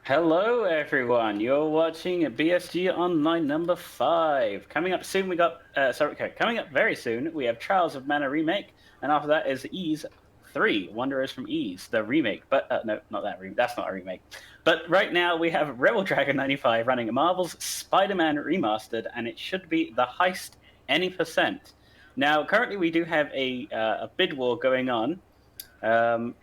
Hello everyone, you're watching BSG Online number 5. Coming up soon coming up very soon, we have Trials of Mana Remake, and after that is Ys 3, Wanderers from Ys, the remake. But no, not that that's not a remake. But right now we have rebeldragon95 running Marvel's Spider-Man Remastered, and it should be the Heist any percent. Now, currently we do have a bid war going on.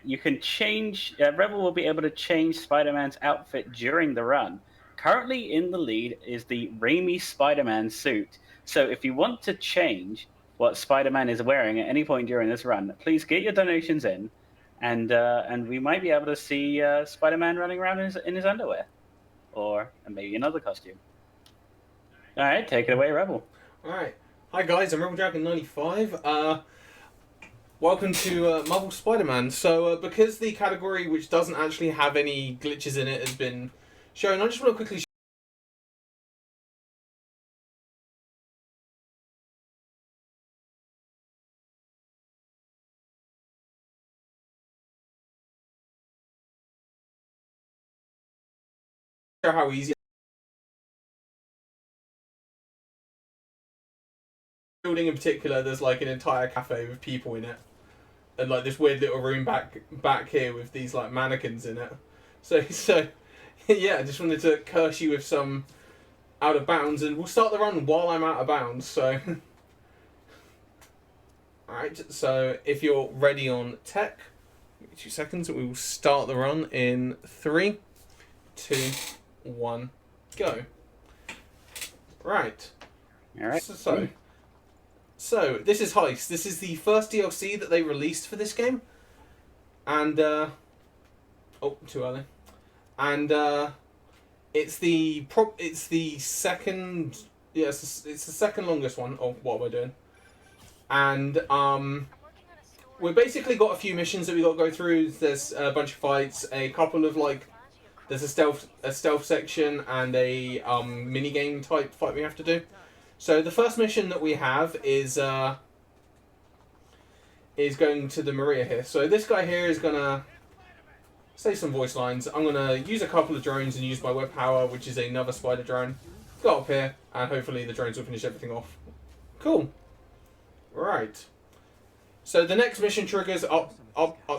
You can change. Rebel will be able to change Spider-Man's outfit during the run. Currently in the lead is the Raimi Spider-Man suit. So if you want to change what Spider-Man is wearing at any point during this run, please get your donations in, and we might be able to see Spider-Man running around in his underwear, or maybe another costume. All right, take it away, Rebel. All right, hi guys, I'm rebeldragon95. Welcome to Marvel Spider-Man. So, because the category which doesn't actually have any glitches in it has been shown, I just want to quickly show how easy. Building in particular, there's like an entire cafe with people in it, and like this weird little room back here with these like mannequins in it. So yeah, I just wanted to curse you with some out of bounds, and we'll start the run while I'm out of bounds. So, alright, so if you're ready on tech, 2 seconds, we will start the run in 3, 2, 1, go. Right. All right. So this is Heist. This is the first DLC that they released for this game, and oh, too early. And it's the second. Yes, it's the second longest one of what we're doing, and we've basically got a few missions that we got to go through. There's a bunch of fights, a couple of there's a stealth section, and a mini game type fight we have to do. So the first mission that we have is going to the Maria here. So this guy here is gonna say some voice lines. I'm gonna use a couple of drones and use my web power, which is another spider drone. Go up here, and hopefully the drones will finish everything off. Cool. Right. So the next mission triggers up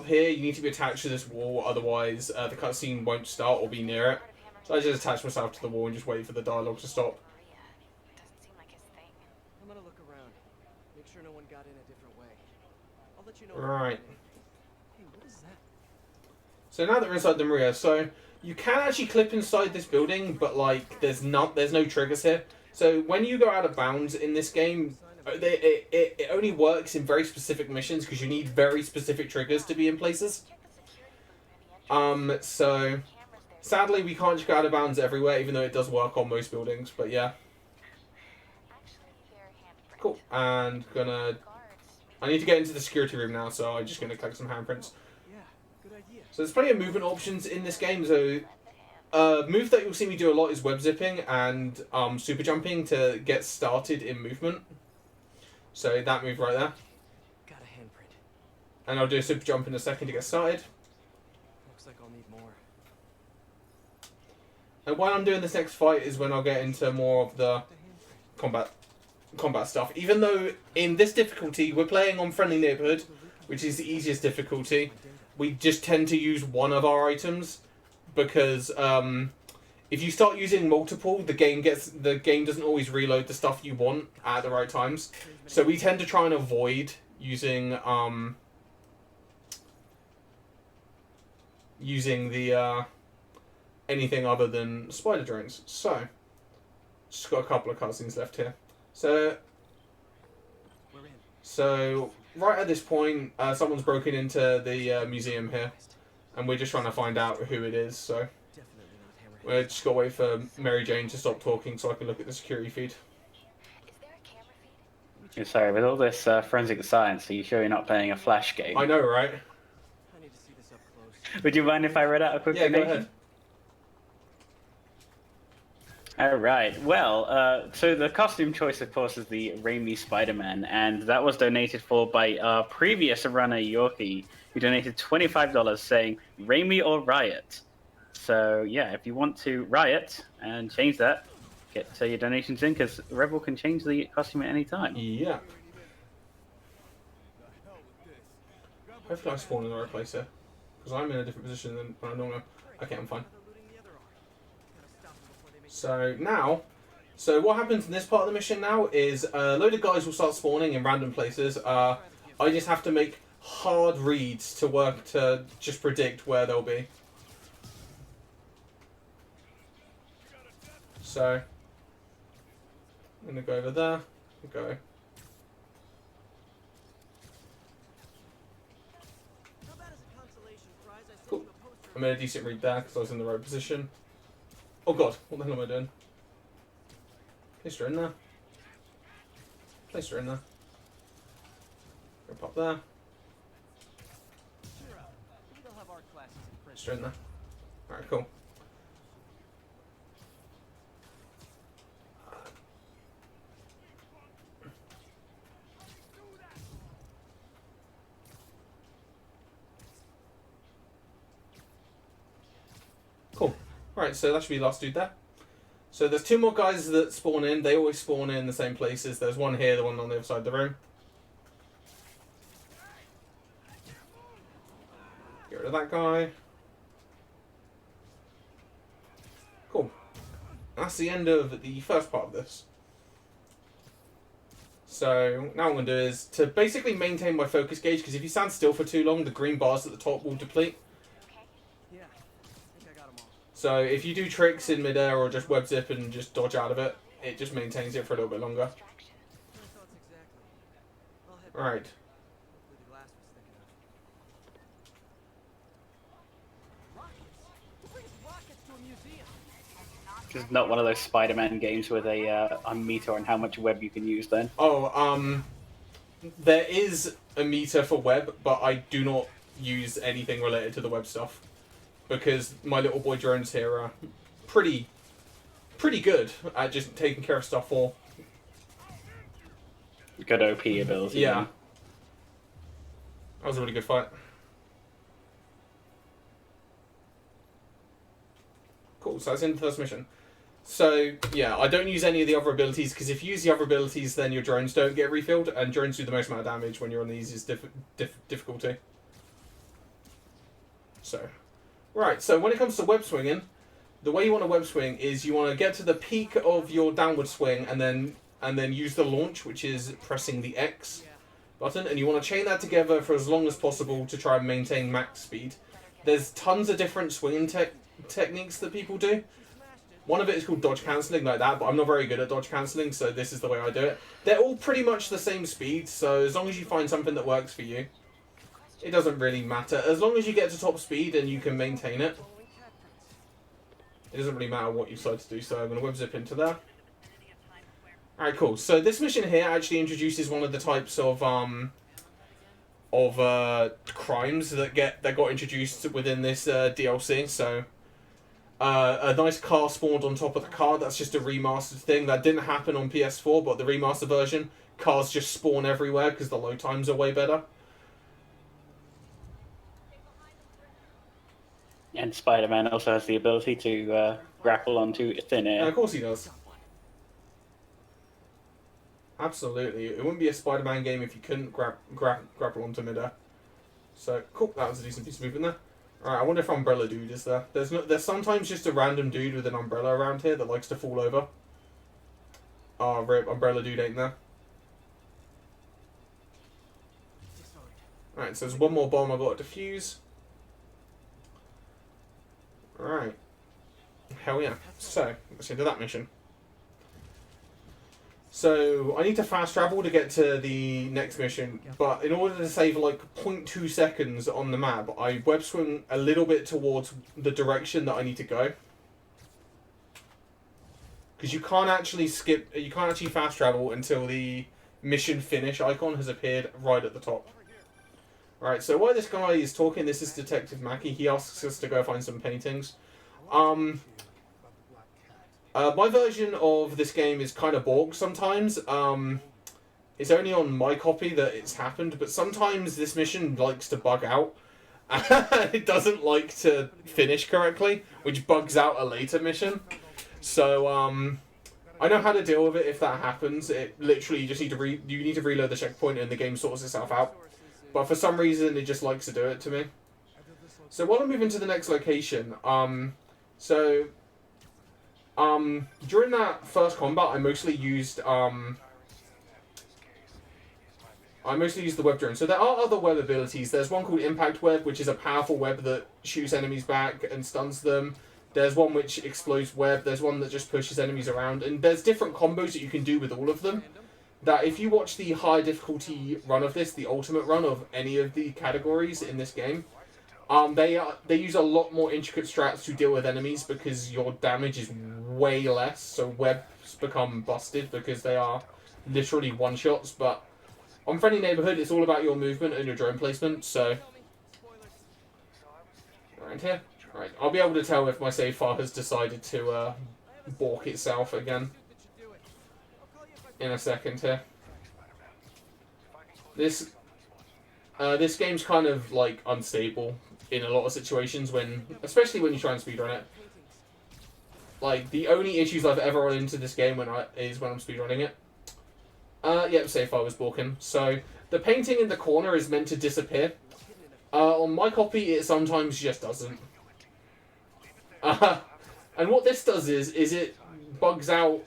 here. You need to be attached to this wall, otherwise the cutscene won't start or be near it. So I just attach myself to the wall and just wait for the dialogue to stop. No one got in a different way. I'll let you know. Right. Hey, what is that? So now that we're inside the Maria, so you can actually clip inside this building, but like there's no triggers here. So when you go out of bounds in this game, it only works in very specific missions because you need very specific triggers to be in places. So sadly we can't just go out of bounds everywhere, even though it does work on most buildings. But yeah. Cool, and I need to get into the security room now, so I'm just gonna collect some handprints. Yeah, good idea. So there's plenty of movement options in this game. So, move that you'll see me do a lot is web zipping and super jumping to get started in movement. So that move right there. Got a handprint. And I'll do a super jump in a second to get started. Looks like I'll need more. And while I'm doing this next fight is when I'll get into more of the combat stuff. Even though in this difficulty we're playing on Friendly Neighborhood, which is the easiest difficulty, we just tend to use one of our items because if you start using multiple, the game doesn't always reload the stuff you want at the right times. So we tend to try and avoid using the anything other than spider drones. So just got a couple of cutscenes left here. So right at this point, someone's broken into the museum here, and we're just trying to find out who it is. So we're just got to wait for Mary Jane to stop talking so I can look at the security feed. Sorry, with all this forensic science, are you sure you're not playing a Flash game? I know, right? I need to see this up close. Would you mind if I read out a quick Yeah, go donation? ahead. Alright, well, so the costume choice, of course, is the Raimi Spider-Man, and that was donated for by our previous runner, Yorkie, who donated $25 saying, Raimi or Riot. So yeah, if you want to riot and change that, get your donations in because Rebel can change the costume at any time. Yeah. Hopefully I spawn in the right place here. Because I'm in a different position than when I normally am. Okay, I'm fine. So now, what happens in this part of the mission now is a load of guys will start spawning in random places. I just have to make hard reads to work to just predict where they'll be. So, I'm going to go over there. Go. Cool. I made a decent read there because I was in the right position. Oh god, what the hell am I doing? Place her in there. Place her in there. Go pop there. Place her in there. Alright, cool. Cool. Right, so that should be the last dude there. So there's two more guys that spawn in. They always spawn in the same places. There's one here, the one on the other side of the room. Get rid of that guy. Cool. That's the end of the first part of this. So now what I'm going to do is to basically maintain my focus gauge, because if you stand still for too long, the green bars at the top will deplete. So if you do tricks in midair or just web zip and just dodge out of it, it just maintains it for a little bit longer. Right. This is not one of those Spider-Man games with a meter on how much web you can use then. Oh, there is a meter for web, but I do not use anything related to the web stuff. Because my little boy drones here are pretty good at just taking care of stuff for. Good OP ability. Yeah. That was a really good fight. Cool, so that's in the first mission. So, yeah, I don't use any of the other abilities, because if you use the other abilities, then your drones don't get refilled, and drones do the most amount of damage when you're on the easiest difficulty. So... Right, so when it comes to web swinging, the way you want to web swing is you want to get to the peak of your downward swing and then use the launch, which is pressing the X button, and you want to chain that together for as long as possible to try and maintain max speed. There's tons of different swinging techniques that people do. One of it is called dodge cancelling, like that, but I'm not very good at dodge cancelling, so this is the way I do it. They're all pretty much the same speed, so as long as you find something that works for you, it doesn't really matter. As long as you get to top speed and you can maintain it, it doesn't really matter what you decide to do. So I'm going to web zip into there. Alright, cool. So this mission here actually introduces one of the types of crimes that got introduced within this DLC. So a nice car spawned on top of the car. That's just a remastered thing. That didn't happen on PS4, but the remastered version, cars just spawn everywhere because the load times are way better. And Spider-Man also has the ability to grapple onto thin air. Yeah, of course he does. Absolutely. It wouldn't be a Spider-Man game if you couldn't grapple onto midair. So, cool. That was a decent piece of movement there. Alright, I wonder if Umbrella Dude is there. There's sometimes just a random dude with an umbrella around here that likes to fall over. Oh, rip. Umbrella Dude ain't there. Alright, so there's one more bomb I've got to defuse. Alright. Hell yeah. So, let's into that mission. So, I need to fast travel to get to the next mission, but in order to save like 0.2 seconds on the map, I web swing a little bit towards the direction that I need to go. Because you can't actually fast travel until the mission finish icon has appeared right at the top. Right, so while this guy is talking, this is Detective Mackie. He asks us to go find some paintings. My version of this game is kind of bogged sometimes. It's only on my copy that it's happened, but sometimes this mission likes to bug out. It doesn't like to finish correctly, which bugs out a later mission. So I know how to deal with it if that happens. It literally you just need to reload the checkpoint and the game sorts itself out. But for some reason it just likes to do it to me. So while I'm moving to the next location, during that first combat I mostly used the web drone. So there are other web abilities. There's one called Impact Web, which is a powerful web that shoots enemies back and stuns them. There's one which explodes web. There's one that just pushes enemies around. And there's different combos that you can do with all of them. That if you watch the high difficulty run of this, the ultimate run of any of the categories in this game, they use a lot more intricate strats to deal with enemies because your damage is way less. So webs become busted because they are literally one-shots, but on Friendly Neighborhood, it's all about your movement and your drone placement, so around here. Alright, I'll be able to tell if my save file has decided to balk itself again in a second here. This game's kind of like unstable in a lot of situations especially when you try and speedrun it. Like the only issues I've ever run into this game is when I'm speedrunning it. Yep, save file was balking. So the painting in the corner is meant to disappear. On my copy, it sometimes just doesn't. And what this does is it bugs out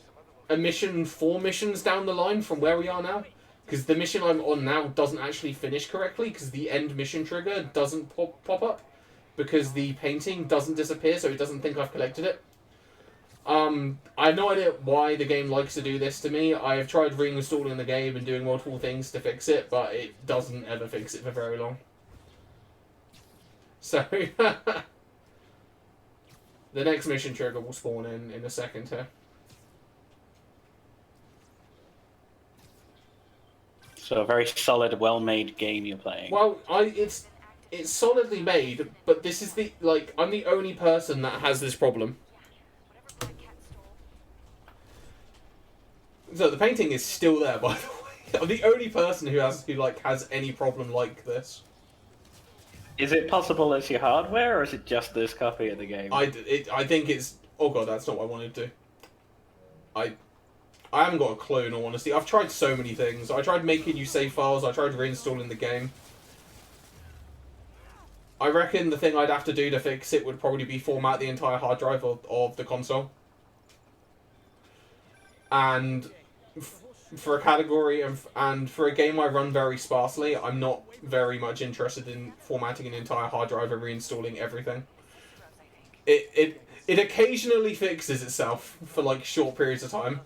a mission 4 missions down the line from where we are now. Because the mission I'm on now doesn't actually finish correctly because the end mission trigger doesn't pop up. Because the painting doesn't disappear, so it doesn't think I've collected it. I have no idea why the game likes to do this to me. I've tried reinstalling the game and doing multiple things to fix it, but it doesn't ever fix it for very long. So, the next mission trigger will spawn in a second here. So a very solid, well-made game you're playing. Well, it's solidly made, but this is I'm the only person that has this problem. So the painting is still there, by the way. I'm the only person who has any problem like this. Is it possible it's your hardware, or is it just this copy of the game? I think it's... Oh god, that's not what I wanted to do. I haven't got a clue, in all honesty. I've tried so many things. I tried making new save files. I tried reinstalling the game. I reckon the thing I'd have to do to fix it would probably be format the entire hard drive of the console. And for a category and for a game I run very sparsely, I'm not very much interested in formatting an entire hard drive and reinstalling everything. It occasionally fixes itself for like short periods of time.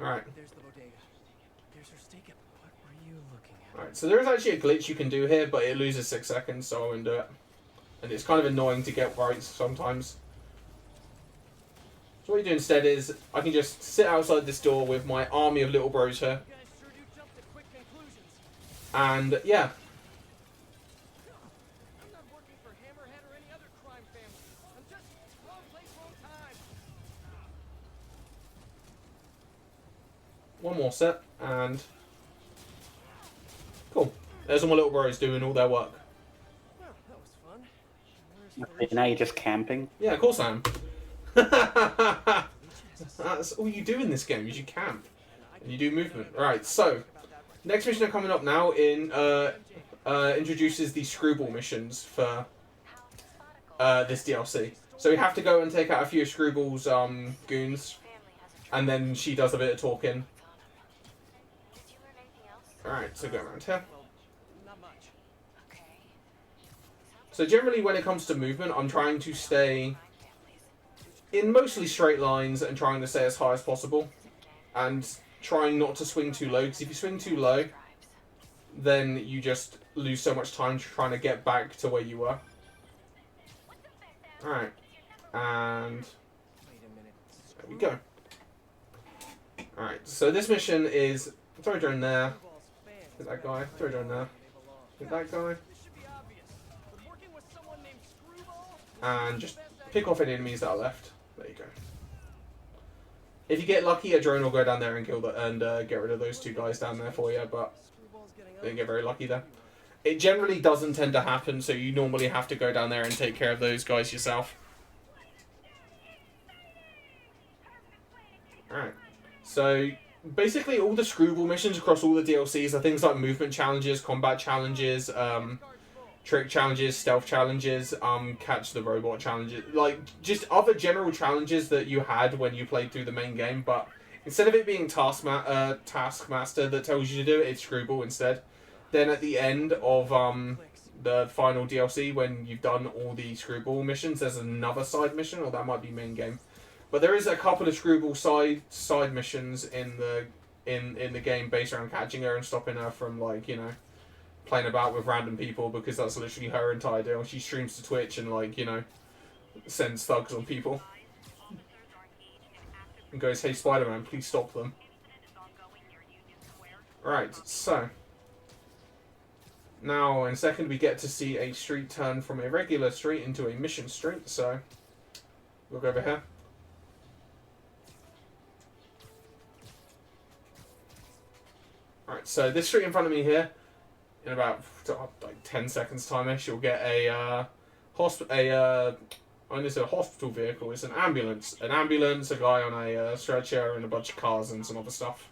Alright. Alright, so there is actually a glitch you can do here, but it loses 6 seconds, so I won't do it. And it's kind of annoying to get right sometimes. So what you do instead is, I can just sit outside this door with my army of little bros here. And, yeah. One more set, and... Cool. There's all my little bros doing all their work. Now you're just camping? Yeah, of course I am. That's all you do in this game, is you camp. And you do movement. Right, so, next mission coming up now introduces the Screwball missions for this DLC. So we have to go and take out a few of Screwball's goons, and then she does a bit of talking. Alright, so go around here. So generally when it comes to movement, I'm trying to stay in mostly straight lines and trying to stay as high as possible. And trying not to swing too low, because if you swing too low, then you just lose so much time trying to get back to where you were. Alright. And there we go. Alright, so this mission is throw a drone there. Hit that guy. Throw a drone there. Hit that guy. And just pick off any enemies that are left. There you go. If you get lucky, a drone will go down there and kill and get rid of those two guys down there for you. But didn't get very lucky there. It generally doesn't tend to happen, so you normally have to go down there and take care of those guys yourself. Alright. So, basically all the screwball missions across all the DLCs are things like movement challenges, combat challenges, trick challenges, stealth challenges, catch the robot challenges, like just other general challenges that you had when you played through the main game, but instead of it being Taskmaster that tells you to do it, it's screwball instead. Then at the end of the final DLC, when you've done all the screwball missions, there's another side mission, or that might be main game. But there is a couple of screwball side missions in the game based around catching her and stopping her from, like, you know, playing about with random people, because that's literally her entire deal. She streams to Twitch and, like, you know, sends thugs on people. And goes, "Hey Spider-Man, please stop them." Right, so now in a second we get to see a street turn from a regular street into a mission street, so we'll go over here. Right, so this street in front of me here, in about like 10 seconds time-ish, you'll get a hospital vehicle. It's an ambulance. An ambulance, a guy on a stretcher, and a bunch of cars and some other stuff.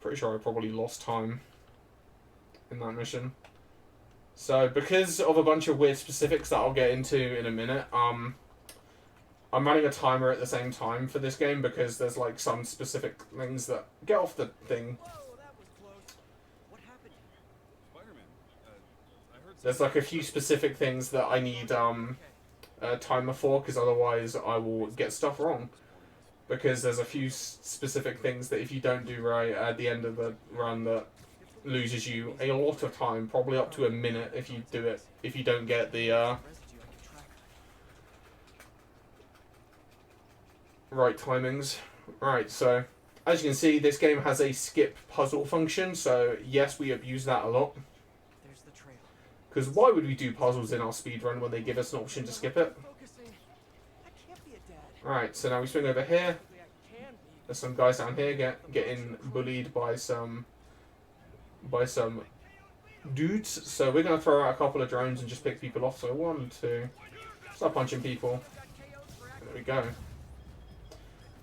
Pretty sure I probably lost time in that mission. So, because of a bunch of weird specifics that I'll get into in a minute, I'm running a timer at the same time for this game because there's like some specific things that get off the thing. There's like a few specific things that I need a timer for, because otherwise I will get stuff wrong. Because there's a few specific things that if you don't do right at the end of the run that loses you a lot of time, probably up to a minute if you do it, if you don't get the right timings. Right, so as you can see, this game has a skip puzzle function, so yes, we abuse that a lot. Because why would we do puzzles in our speedrun when they give us an option to skip it? Right, so now we swing over here. There's some guys down here getting bullied by some dudes. So we're going to throw out a couple of drones and just pick people off. So 1, 2, start punching people. There we go.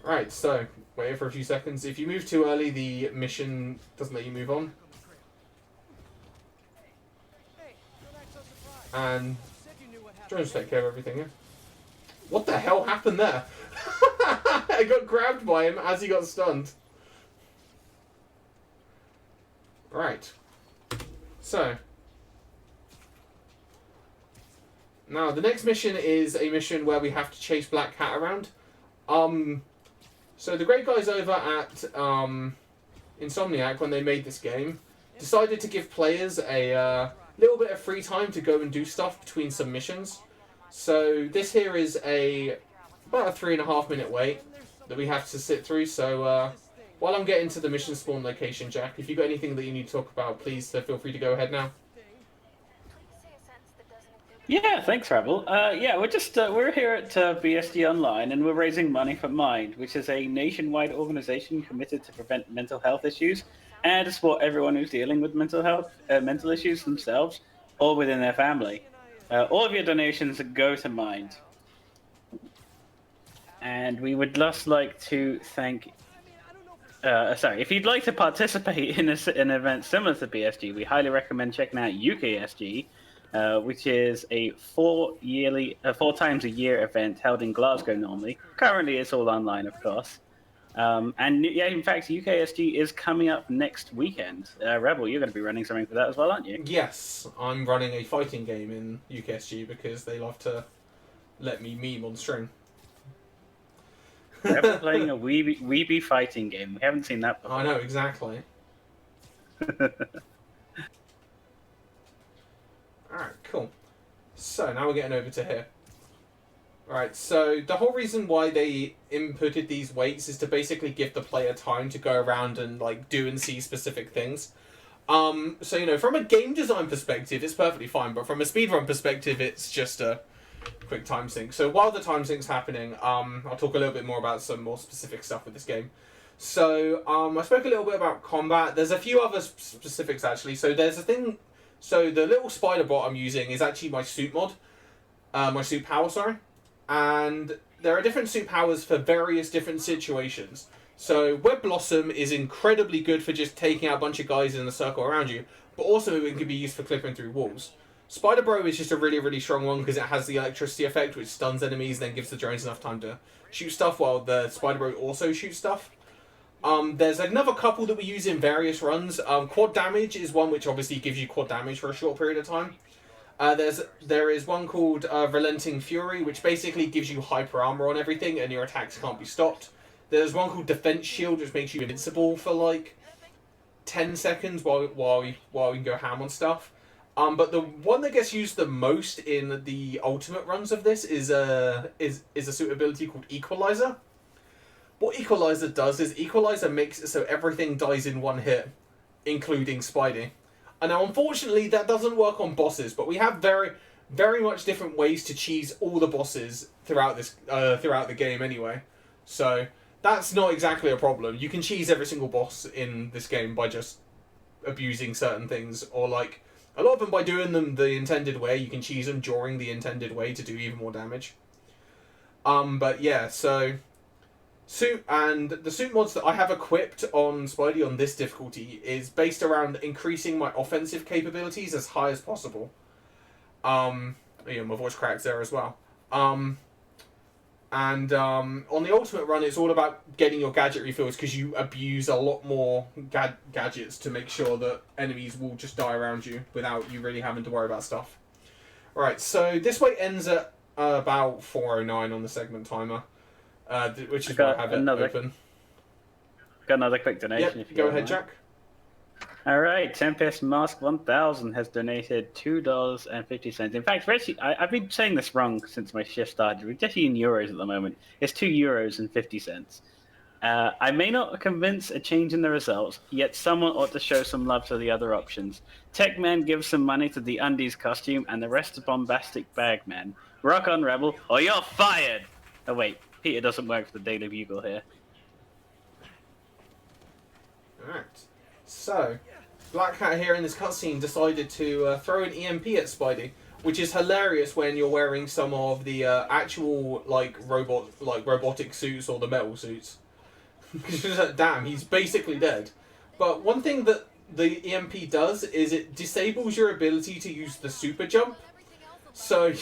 Right, so wait for a few seconds. If you move too early, the mission doesn't let you move on. And drones take care of everything, yeah? What the hell happened there? I got grabbed by him as he got stunned. Right. So. Now, the next mission is a mission where we have to chase Black Cat around. So the great guys over at Insomniac, when they made this game, decided to give players a little bit of free time to go and do stuff between some missions. So this here is about a 3.5 minute wait that we have to sit through. So while I'm getting to the mission spawn location, Jack, if you've got anything that you need to talk about, please feel free to go ahead now. Yeah, thanks, Rebel. Yeah, we're here at BSG Online, and we're raising money for Mind, which is a nationwide organization committed to prevent mental health issues and to support everyone who's dealing with mental issues themselves or within their family. All of your donations go to Mind. And we would just like to thank... if you'd like to participate in an event similar to BSG, we highly recommend checking out UKSG, which is a 4 times a year event held in Glasgow normally. Currently, it's all online, of course. And yeah, in fact, UKSG is coming up next weekend. Rebel, you're going to be running something for that as well, aren't you? Yes, I'm running a fighting game in UKSG because they love to let me meme on stream. Rebel playing a weeby fighting game. We haven't seen that before. I know, exactly. Alright, cool. So, now we're getting over to here. Right, so the whole reason why they inputted these weights is to basically give the player time to go around and like do and see specific things. So, you know, from a game design perspective, it's perfectly fine, but from a speedrun perspective, it's just a quick time sync. So while the time sync's happening, I'll talk a little bit more about some more specific stuff with this game. So I spoke a little bit about combat. There's a few other specifics actually. So there's a thing. So the little spider bot I'm using is actually my suit mod, my suit power, sorry. And there are different suit powers for various different situations. So Web Blossom is incredibly good for just taking out a bunch of guys in a circle around you, but also it can be used for clipping through walls. Spider Bro is just a really, really strong one because it has the electricity effect, which stuns enemies, then gives the drones enough time to shoot stuff, while the Spider Bro also shoots stuff. There's another couple that we use in various runs. Quad Damage is one which obviously gives you quad damage for a short period of time. There is one called Relenting Fury, which basically gives you hyper armor on everything and your attacks can't be stopped. There's one called Defense Shield, which makes you invincible for like 10 seconds while you can go ham on stuff. But the one that gets used the most in the ultimate runs of this is a suit ability called Equalizer. What Equalizer does is Equalizer makes it so everything dies in one hit, including Spidey. And now, unfortunately, that doesn't work on bosses, but we have very, very much different ways to cheese all the bosses throughout the game anyway. So that's not exactly a problem. You can cheese every single boss in this game by just abusing certain things, or like a lot of them by doing them the intended way. You can cheese them during the intended way to do even more damage. But yeah, so the suit mods that I have equipped on Spidey on this difficulty is based around increasing my offensive capabilities as high as possible. My voice cracks there as well. On the ultimate run, it's all about getting your gadget refills because you abuse a lot more gadgets to make sure that enemies will just die around you without you really having to worry about stuff. Right, so this way ends at about 4:09 on the segment timer. Which is why I have it open. Got another quick donation. Yep, if you go ahead, mind. Jack. All right, Tempest Mask 1000 has donated $2.50. In fact, actually, I've been saying this wrong since my shift started. We're just in euros at the moment. It's €2.50. I may not convince a change in the results, yet someone ought to show some love to the other options. Techman gives some money to the undies costume, and the rest to Bombastic Bagman. Rock on, Rebel, or you're fired! Oh, wait. Peter doesn't work for the Daily Bugle here. Alright. So, Black Cat here in this cutscene decided to throw an EMP at Spidey, which is hilarious when you're wearing some of the actual robotic suits or the metal suits. Damn, he's basically dead. But one thing that the EMP does is it disables your ability to use the super jump. So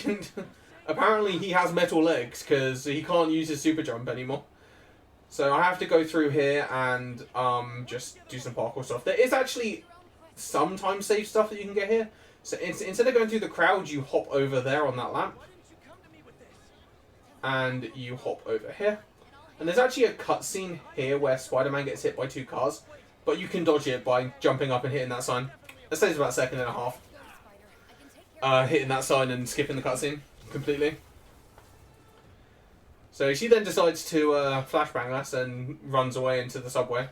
apparently he has metal legs because he can't use his super jump anymore. So I have to go through here and just do some parkour stuff. There is actually sometimes safe stuff that you can get here. So instead of going through the crowd, you hop over there on that lamp. And you hop over here. And there's actually a cutscene here where Spider-Man gets hit by 2 cars. But you can dodge it by jumping up and hitting that sign. It saves about a second and a half. Hitting that sign and skipping the cutscene completely. So she then decides to flashbang us and runs away into the subway.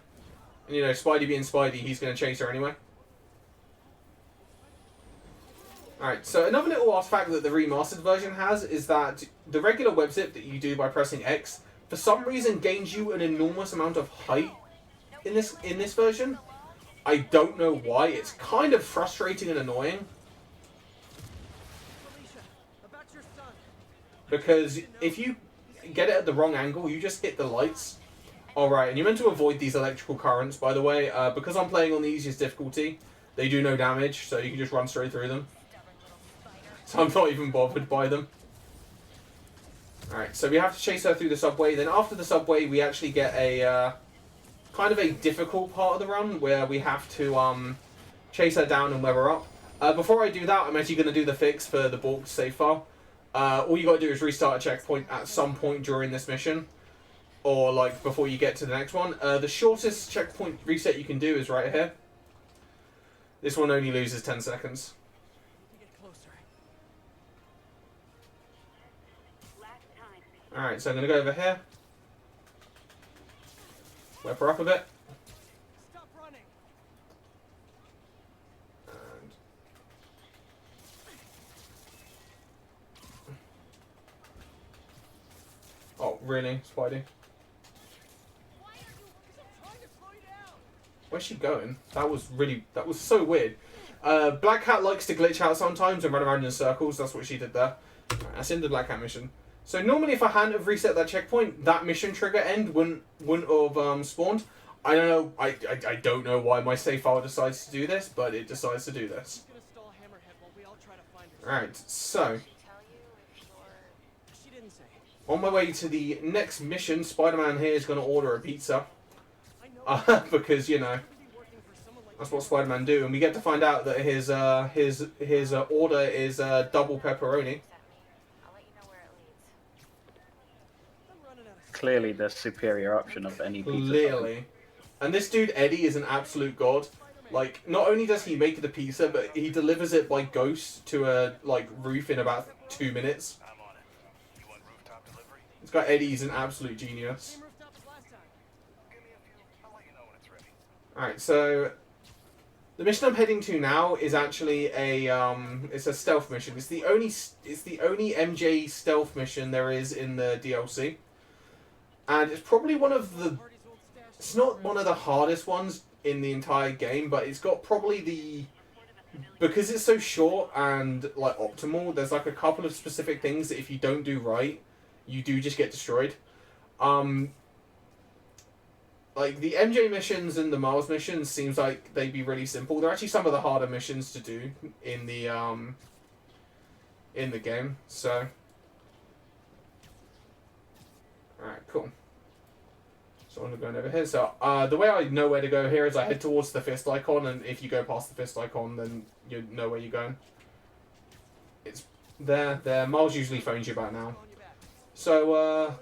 And you know, Spidey being Spidey, he's going to chase her anyway. Alright, so another little artifact that the remastered version has is that the regular web zip that you do by pressing X, for some reason gains you an enormous amount of height in this version. I don't know why. It's kind of frustrating and annoying. Because if you get it at the wrong angle, you just hit the lights. Alright, and you're meant to avoid these electrical currents, by the way. Because I'm playing on the easiest difficulty, they do no damage, so you can just run straight through them. So I'm not even bothered by them. Alright, so we have to chase her through the subway. Then after the subway, we actually get a kind of a difficult part of the run where we have to chase her down and level her up. Before I do that, I'm actually going to do the fix for the bulk save file. All you got to do is restart a checkpoint at some point during this mission. Or like before you get to the next one. The shortest checkpoint reset you can do is right here. This one only loses 10 seconds. Alright, so I'm going to go over here. Whip her up a bit. Stop running. And oh, really, Spidey? Where's she going? That was so weird. Black Cat likes to glitch out sometimes and run around in circles. That's what she did there. Right, that's in the Black Cat mission. So normally if I hadn't have reset that checkpoint, that mission trigger end wouldn't have spawned. I don't know. I don't know why my save file decides to do this, but it decides to do this. Alright, so on my way to the next mission, Spider-Man here is going to order a pizza. Because, you know, that's what Spider-Man do. And we get to find out that his order is double pepperoni. Clearly the superior option of any pizza. Clearly. And this dude, Eddie, is an absolute god. Like, not only does he make the pizza, but he delivers it by ghost to a, like, roof in about 2 minutes. This guy Eddie's an absolute genius. Alright, so the mission I'm heading to now is actually it's a stealth mission. It's the only MJ stealth mission there is in the DLC. And it's probably it's not one of the hardest ones in the entire game, but it's got probably because it's so short and like optimal, there's like a couple of specific things that if you don't do right, you do just get destroyed. Like the MJ missions and the Miles missions seems like they'd be really simple. They're actually some of the harder missions to do in the game. So, alright, cool. So I'm going over here. So the way I know where to go here is I head towards the fist icon, and if you go past the fist icon, then you know where you're going. It's there. Miles usually phones you about now. So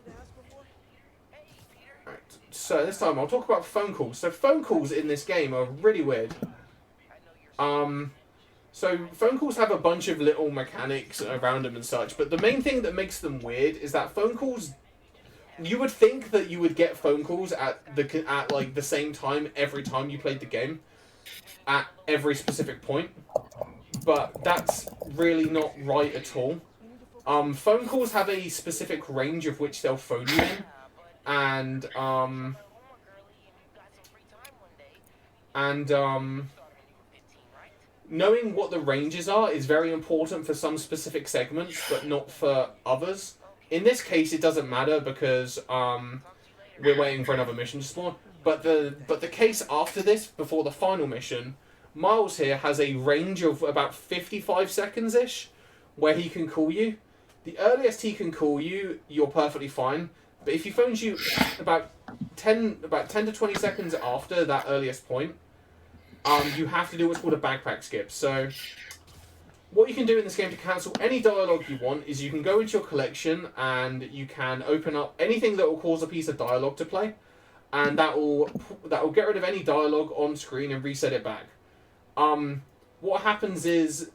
right. So this time I'll talk about phone calls. So phone calls in this game are really weird. So phone calls have a bunch of little mechanics around them and such, but the main thing that makes them weird is that phone calls. You would think that you would get phone calls at like the same time every time you played the game, at every specific point, but that's really not right at all. Phone calls have a specific range of which they'll phone you in, and knowing what the ranges are is very important for some specific segments, but not for others. In this case, it doesn't matter because we're waiting for another mission to spawn. But the case after this, before the final mission, Miles here has a range of about 55 seconds-ish where he can call you. The earliest he can call you, you're perfectly fine. But if he phones you about 10 to 20 seconds after that earliest point, you have to do what's called a backpack skip. So what you can do in this game to cancel any dialogue you want is you can go into your collection and you can open up anything that will cause a piece of dialogue to play, and that will get rid of any dialogue on screen and reset it back. What happens is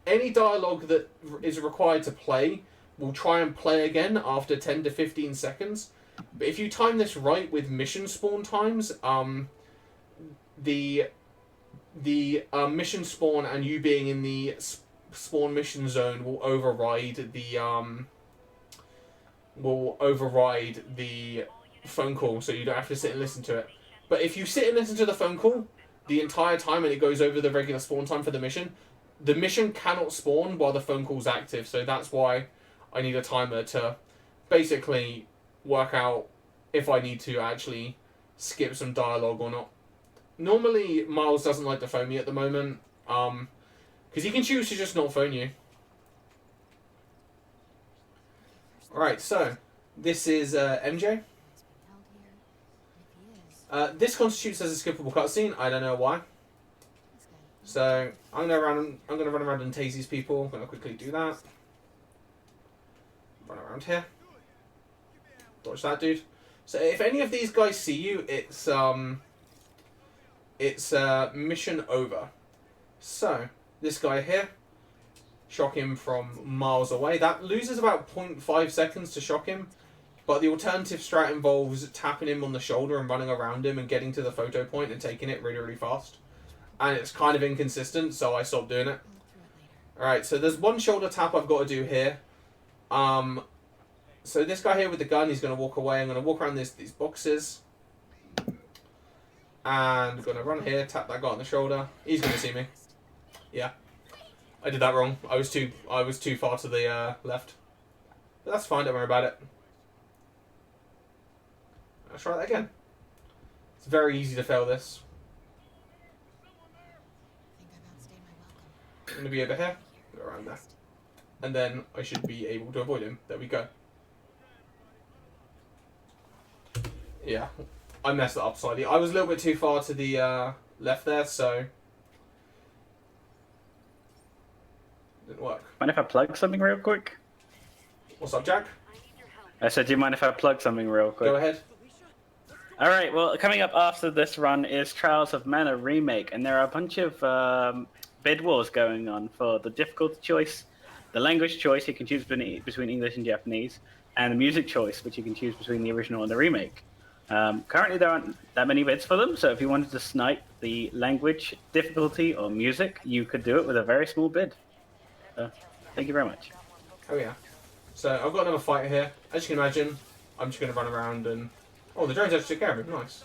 any dialogue that is required to play will try and play again after 10 to 15 seconds. But if you time this right with mission spawn times, the mission spawn and you being in the spawn mission zone will override the phone call, so you don't have to sit and listen to it. But if you sit and listen to the phone call the entire time and it goes over the regular spawn time for the mission cannot spawn while the phone call's active. So that's why I need a timer to basically work out if I need to actually skip some dialogue or not. Normally, Miles doesn't like to phone me at the moment, because he can choose to just not phone you. Alright, so, this is MJ. This constitutes as a skippable cutscene. I don't know why. So, I'm gonna run around and tase these people. I'm gonna quickly do that. Run around here. Dodge that dude. So, if any of these guys see you, it's mission over. So, this guy here, shock him from miles away. That loses about 0.5 seconds to shock him, but the alternative strat involves tapping him on the shoulder and running around him and getting to the photo point and taking it really, really fast. And it's kind of inconsistent, so I stopped doing it. Alright, so there's one shoulder tap I've got to do here. So this guy here with the gun, he's going to walk away. I'm going to walk around these boxes. And gonna run here, tap that guy on the shoulder. He's gonna see me. Yeah. I did that wrong. I was too far to the left. But that's fine, don't worry about it. Let's try that again. It's very easy to fail this. I'm gonna be over here, go around there. And then I should be able to avoid him. There we go. Yeah. I messed it up slightly. I was a little bit too far to the left there, so didn't work. Mind if I plug something real quick? What's up, Jack? I said, do you mind if I plug something real quick? Go ahead. Alright, well, coming up after this run is Trials of Mana Remake, and there are a bunch of bid wars going on for the difficulty choice, the language choice, you can choose between English and Japanese, and the music choice, which you can choose between the original and the remake. Currently, there aren't that many bids for them, so if you wanted to snipe the language, difficulty, or music, you could do it with a very small bid. Thank you very much. Oh yeah. So I've got another fighter here. As you can imagine, I'm just going to run around and... Oh, the drones actually took care of him. Nice.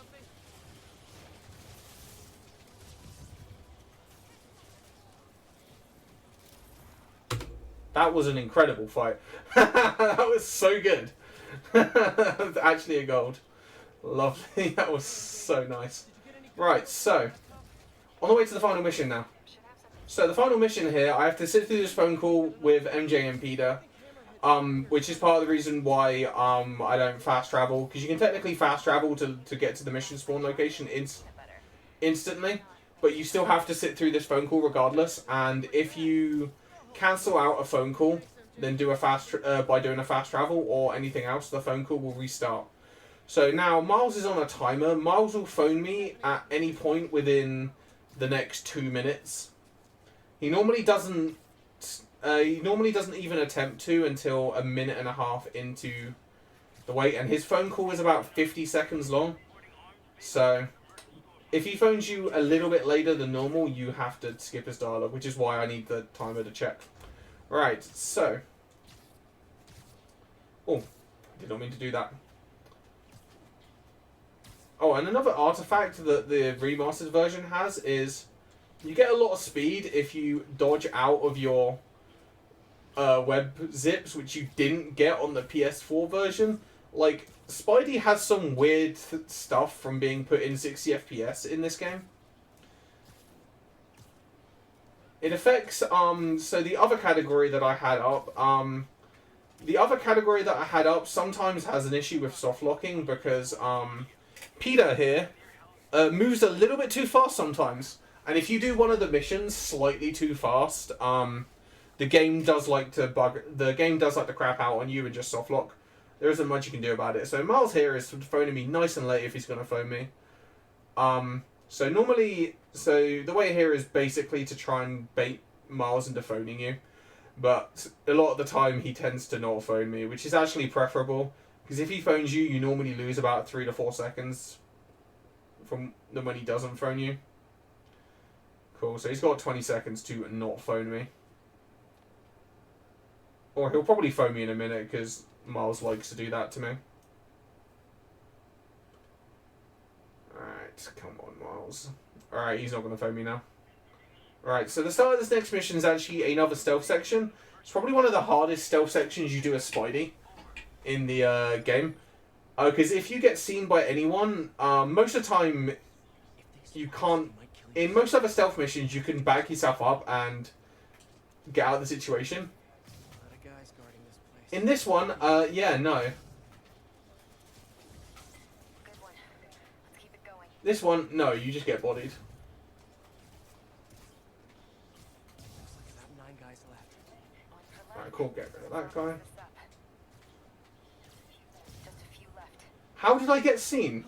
That was an incredible fight. That was so good. Actually a gold. Lovely. That was so nice. Right, so... On the way to the final mission now. So the final mission here, I have to sit through this phone call with MJ and Peter. Which is part of the reason why I don't fast travel. Because you can technically fast travel to get to the mission spawn location instantly. But you still have to sit through this phone call regardless. And if you cancel out a phone call, then do a by doing a fast travel or anything else, the phone call will restart. So now Miles is on a timer. Miles will phone me at any point within the next 2 minutes. He normally doesn't even attempt to until a minute and a half into the wait, and his phone call is about 50 seconds long. So if he phones you a little bit later than normal, you have to skip his dialogue, which is why I need the timer to check. Right, so... Oh, did not mean to do that. Oh, and another artifact that the remastered version has is you get a lot of speed if you dodge out of your web zips, which you didn't get on the PS4 version. Like, Spidey has some weird stuff from being put in 60 FPS in this game. It affects, so the other category that I had up, sometimes has an issue with soft locking because, Peter here, moves a little bit too fast sometimes. And if you do one of the missions slightly too fast, the game does like to crap out on you and just soft lock. There isn't much you can do about it. So Miles here is phoning me nice and late if he's going to phone me. So the way here is basically to try and bait Miles into phoning you. But a lot of the time he tends to not phone me, which is actually preferable. Because if he phones you, you normally lose about 3 to 4 seconds from when he doesn't phone you. Cool, so he's got 20 seconds to not phone me. Or he'll probably phone me in a minute, because Miles likes to do that to me. Alright, come on, Miles. Alright, he's not going to phone me now. Alright, so the start of this next mission is actually another stealth section. It's probably one of the hardest stealth sections you do as Spidey in the game. Because if you get seen by anyone, most of the time you can't... In most other stealth missions, you can back yourself up and get out of the situation. In this one, yeah, no. This one, no, you just get bodied. Alright, cool, get rid of that guy. How did I get seen?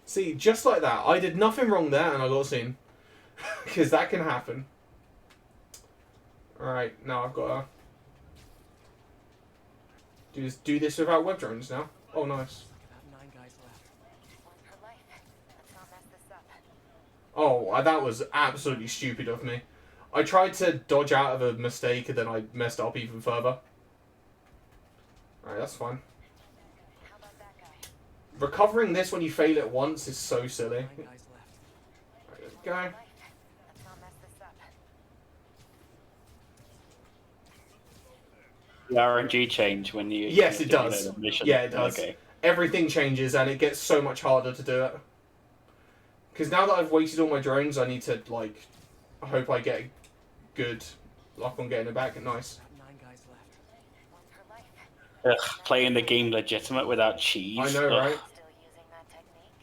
See, just like that. I did nothing wrong there and I got seen. Because that can happen. Alright, now I've got to do this without web drones now. Oh, nice. Oh, that was absolutely stupid of me. I tried to dodge out of a mistake and then I messed up even further. Alright, that's fine. recovering this when you fail it once is so silly. 9 guys left. Right, let's go. Let's not mess this up. The RNG change when you... Yes, it you know, does. the mission. Yeah, it does. Okay. Everything changes and it gets so much harder to do it. Because now that I've weighted all my drones, I need to, like, I hope I get good luck on getting it back. Nice. 9 guys left. One for life. Ugh, playing the game legitimate without cheese. I know, Ugh. right? Still using that technique?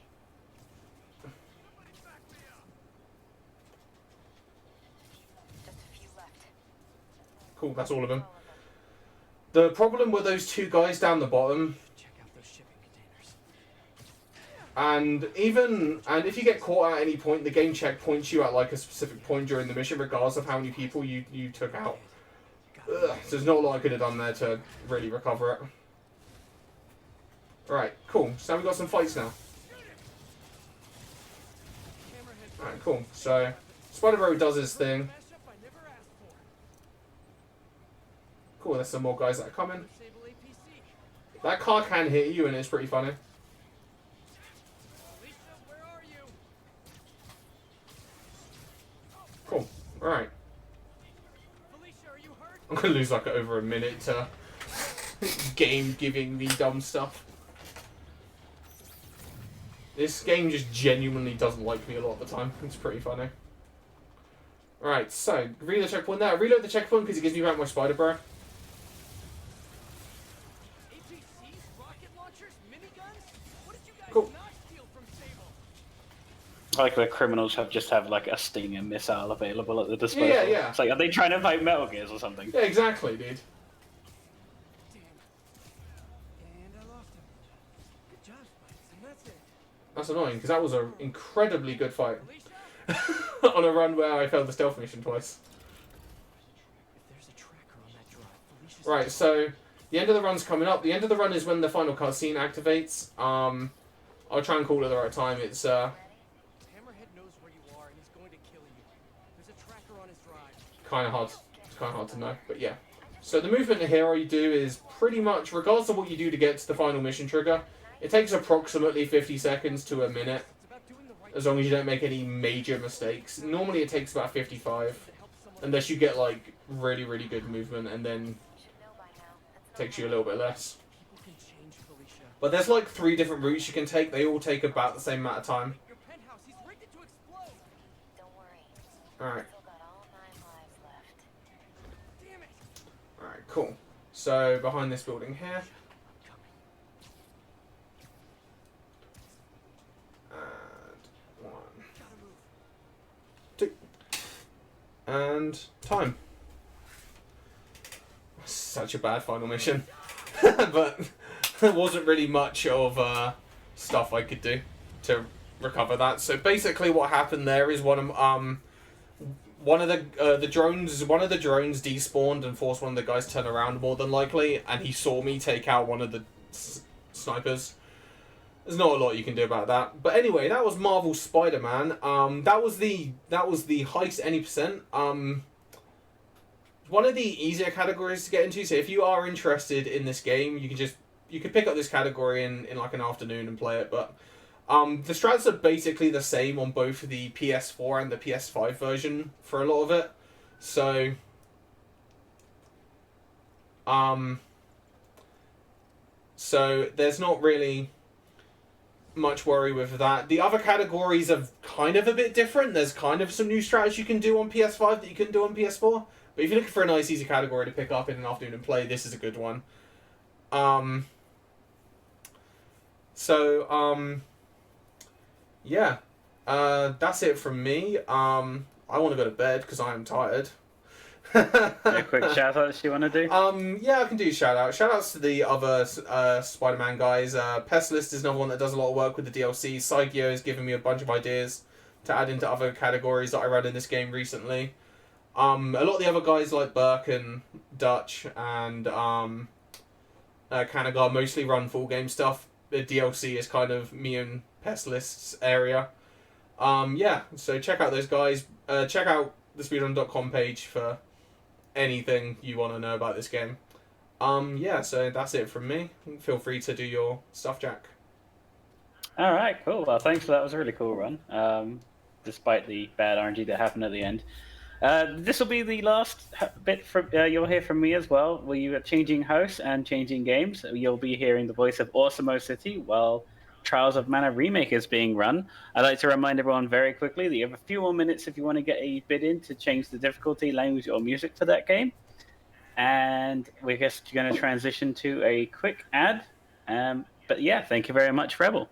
Just a few left. Cool, that's all of them. The problem with those two guys down the bottom, Check out those shipping containers. and if you get caught at any point, the game checkpoints you at like a specific point during the mission, regardless of how many people you took out. Ugh, so there's not a lot I could have done there to really recover it. Right, cool. So now we've got some fights now. Hammerhead. Alright, cool. So Spider-Bro does his thing. Mashup I never asked for. Cool, there's some more guys that are coming. Disable APC. That car can hit you and it's pretty funny. Alicia, where are you? Cool. Alright. Felicia, are you hurt? I'm gonna lose like over a minute to game giving me dumb stuff. This game just genuinely doesn't like me a lot of the time. It's pretty funny. Alright, so reload the checkpoint there. Reload the checkpoint because it gives me back my Spider Bro. APCs, rocket launchers, miniguns? What did you guys Cool. not steal from Sable? Like the criminals have like a Stinger missile available at the disposal. Yeah. It's like, are they trying to fight Metal Gears or something? Yeah, exactly, dude. Damn. And I lost him. Good job, Spikes, and that's it. That's annoying because that was an incredibly good fight. Felicia? On a run where I failed the stealth mission twice. If there's a tracker on that drive, Felicia's... Right, so the end of the run's coming up. The end of the run is when the final cutscene activates. I'll try and call it at the right time. It's Hammerhead knows where you are, and he's going to kill you. There's a tracker on his drive. kind of hard. It's kind of hard to know, but yeah. So the movement here, all you do is pretty much, regardless of what you do to get to the final mission trigger, it takes approximately 50 seconds to a minute, It's about doing the right as long as you don't make any major mistakes. Normally it takes about 55, to help someone. unless you get like really, really good movement, and then You should know by now. it takes you a little bit less. People can change, Felicia. But there's like 3 different routes you can take. They all take about the same amount of time. Your penthouse, he's rigged it to explode. Don't worry. Alright, Still got all 9 lives left. Damn it. alright, cool. So behind this building here. And 1, Gotta move. 2, and time. Such a bad final mission. But there wasn't really much of stuff I could do to recover that. So basically what happened there is one of the drones despawned and forced one of the guys to turn around more than likely, and he saw me take out one of the snipers. There's not a lot you can do about that. But anyway, that was Marvel Spider-Man. That was the Heist any percent. One of the easier categories to get into. So if you are interested in this game, you can pick up this category in like an afternoon and play it. But the strats are basically the same on both the PS4 and the PS5 version for a lot of it. So so there's not really much worry with that. The other categories are kind of a bit different. There's kind of some new strategy you can do on PS5 that you couldn't do on PS4. But if you're looking for a nice easy category to pick up in an afternoon and play, this is a good one. Yeah. That's it from me. I want to go to bed because I am tired. A quick shout outs you want to do? Yeah, I can do shout outs. Shout outs to the other Spider-Man guys. Pestlist is another one that does a lot of work with the DLC. Saigyo has given me a bunch of ideas to add into other categories that I ran in this game recently. A lot of the other guys like Burke and Dutch and Kanagar mostly run full game stuff. The DLC is kind of me and Pestlist's area. Yeah, so check out those guys. Check out the speedrun.com page for anything you want to know about this game. Yeah, so that's it from me. Feel free to do your stuff, Jack. All right, cool. Well, thanks for that. It was a really cool run, despite the bad RNG that happened at the end. This will be the last bit from you'll hear from me as well. We are changing hosts and changing games. You'll be hearing the voice of Awesome City while Trials of Mana Remake is being run. I'd like to remind everyone very quickly that you have a few more minutes if you want to get a bid in to change the difficulty, language, or music for that game. And we're just going to transition to a quick ad. But yeah, thank you very much, Rebel.